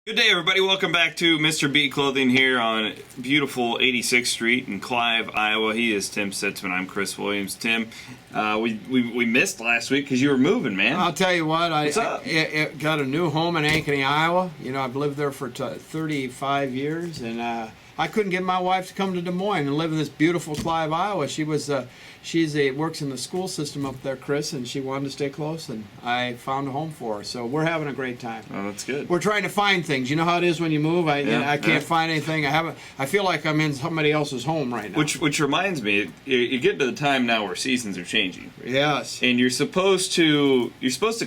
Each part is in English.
Good day, everybody. Welcome back to Mr. B Clothing here on beautiful 86th Street in Clive, Iowa. He is Tim Sitzmann. I'm Chris Williams. Tim, we missed last week because you were moving, man. I'll tell you what. What's up? I got a new home in Ankeny, Iowa. You know, I've lived there for 35 years, and I couldn't get my wife to come to Des Moines and live in this beautiful Clive, Iowa. She was works in the school system up there, Chris, and she wanted to stay close, and I found a home for her. So we're having a great time. Oh, that's good. We're trying to find things. You know how it is when you move. I can't find anything. I feel like I'm in somebody else's home right now. Which reminds me, you get to the time now where seasons are changing. Yes. And you're supposed to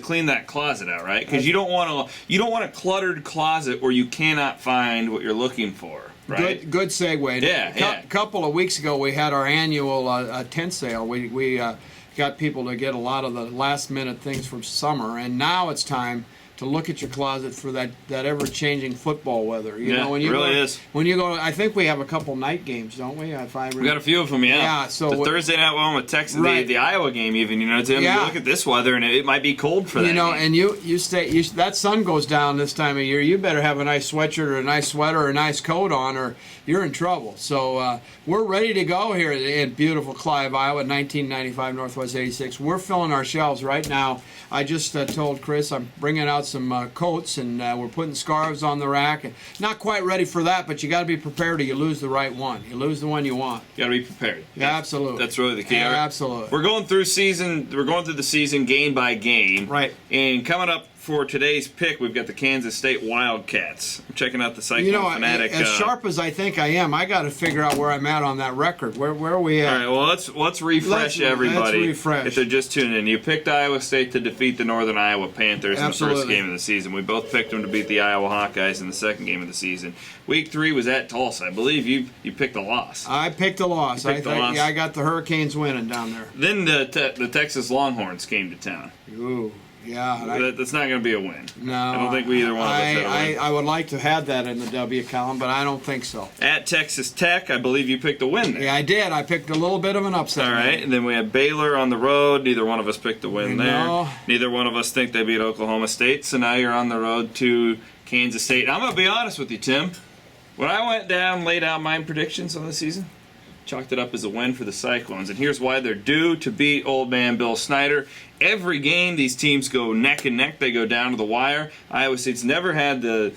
clean that closet out, right? Because you don't want a cluttered closet where you cannot find what you're looking for. Right. Good segue. Yeah. A couple of weeks ago, we had our annual tent sale. We got people to get a lot of the last minute things from summer, and now it's time to look at your closet for that ever-changing football weather. You know, when you really go, is. When you go, I think we have a couple night games, don't we? We got a few of them, yeah. Yeah. So the Thursday night one with Texas, right. the Iowa game, even. You know, Tim, you look at this weather, and it might be cold for that. You know, game. and that sun goes down this time of year. You better have a nice sweatshirt or a nice sweater or a nice coat on, or you're in trouble. So we're ready to go here in beautiful Clive, Iowa, 1995 Northwest 86. We're filling our shelves right now. I just told Chris I'm bringing out some coats, and we're putting scarves on the rack. Not quite ready for that, but you got to be prepared or you lose the right one. You lose the one you want. You got to be prepared. Yeah, absolutely. That's really the key. Yeah, absolutely. We're going through the season game by game. Right. And coming up for today's pick, we've got the Kansas State Wildcats. I'm checking out the Cyclone Fanatic. As sharp as I think I am, I got to figure out where I'm at on that record. Where are we at? All right, well, let's refresh everybody. Let's refresh. If they're just tuning in. You picked Iowa State to defeat the Northern Iowa Panthers in the first game of the season. We both picked them to beat the Iowa Hawkeyes in the second game of the season. Week 3 was at Tulsa. I believe you picked a loss. I picked a loss. I got the Hurricanes winning down there. Then the Texas Longhorns came to town. Ooh. Yeah, that's not going to be a win. No, I don't think we either one of us had a win. I would like to have that in the W column, but I don't think so. At Texas Tech, I believe you picked a win there. Yeah, I did. I picked a little bit of an upset. All right, and then we had Baylor on the road. Neither one of us picked a win there. Neither one of us think they beat Oklahoma State, so now you're on the road to Kansas State. I'm going to be honest with you, Tim. When I went down, laid out my predictions on the season, chalked it up as a win for the Cyclones, and here's why they're due to beat old man Bill Snyder. Every game, these teams go neck and neck. They go down to the wire. Iowa State's never had the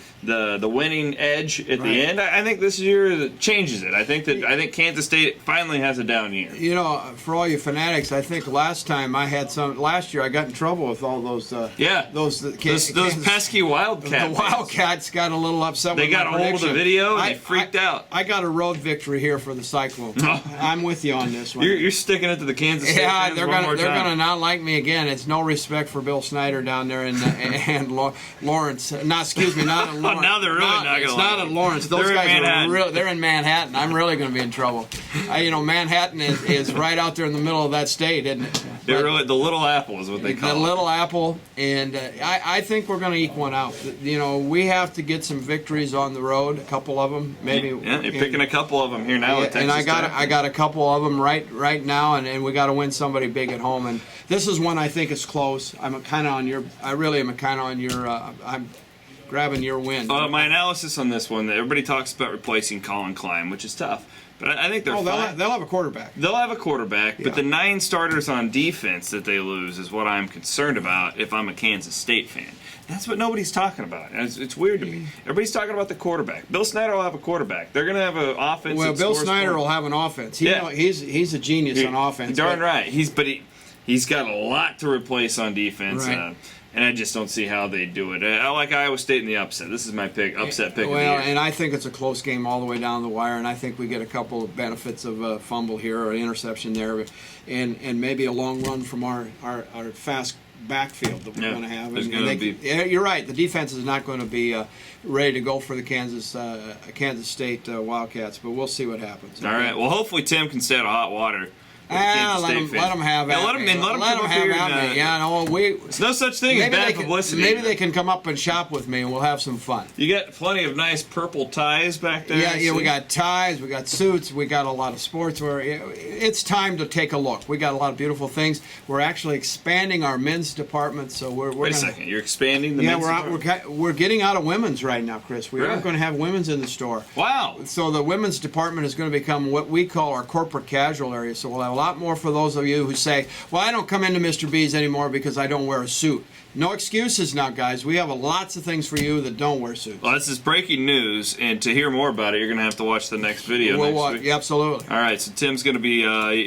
winning edge at the end. I think this year changes it. I think Kansas State finally has a down year. You know, for all you fanatics, I think last year I got in trouble with all those. Those pesky Wildcats. The Wildcats got a little upset. They got a hold of the video and they freaked out. I got a road victory here for the Cyclones. I'm with you on this one. You're sticking it to the Kansas State fans they're gonna not like me again. It's no respect for Bill Snyder down there and Lawrence. Not at Lawrence. Now they're really not going to like It's not at Lawrence. Those guys they're in Manhattan. I'm really going to be in trouble. Manhattan is right out there in the middle of that state, isn't it? The Little Apple is what they call it. The Little Apple, and I think we're going to eke one out. You know, we have to get some victories on the road, a couple of them, maybe. Yeah, you're picking a couple of them here now at Texas and Tech. I got a couple of them right now, and we got to win somebody big at home. And this is one I think is close. I'm grabbing your win. My analysis on this one, everybody talks about replacing Colin Klein, which is tough. But I think they're fine. They'll have a quarterback. They'll have a quarterback, but the 9 starters on defense that they lose is what I'm concerned about if I'm a Kansas State fan. That's what nobody's talking about. And it's weird to me. Everybody's talking about the quarterback. Bill Snyder will have a quarterback. They're going to have an offense. Well, Bill Snyder will have an offense. He's a genius on offense. Darn right. He's got a lot to replace on defense. Right. And I just don't see how they do it. I like Iowa State in the upset. This is my upset pick of the year. And I think it's a close game all the way down the wire, and I think we get a couple of benefits of a fumble here or an interception there, and maybe a long run from our fast backfield that we're going to have. You're right. The defense is not going to be ready to go for the Kansas State Wildcats, but we'll see what happens. All right. Well, hopefully Tim can stay out of hot water Let them have Yeah, at let 'em me. in, let 'em come up have here at and, me. Yeah, no, It's no such thing as bad publicity. Maybe they can come up and shop with me, and we'll have some fun. You got plenty of nice purple ties back there. Yeah, we got ties, we got suits, we got a lot of sportswear. It's time to take a look. We got a lot of beautiful things. We're actually expanding our men's department, so we're Wait a second, you're expanding the men's department? we're getting out of women's right now, Chris. We Really? aren't going to have women's in the store. Wow. So the women's department is going to become what we call our corporate casual area. So we'll have a lot more for those of you who say, well, I don't come into Mr. B's anymore because I don't wear a suit. No excuses now, guys. We have lots of things for you that don't wear suits. Well, this is breaking news, and to hear more about it, you're going to have to watch the next video next week. Yeah, absolutely. All right, so Tim's going to be,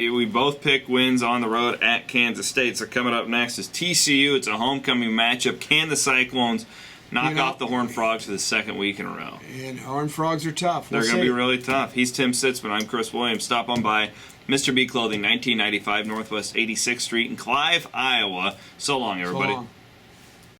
we both pick wins on the road at Kansas State. So coming up next is TCU. It's a homecoming matchup. Can the Cyclones knock off the Horned Frogs for the second week in a row? And Horned Frogs are tough. They're going to be really tough. He's Tim Sitzmann. I'm Chris Williams. Stop on by Mr. B Clothing, 1995 Northwest 86th Street in Clive, Iowa. So long, everybody. So long.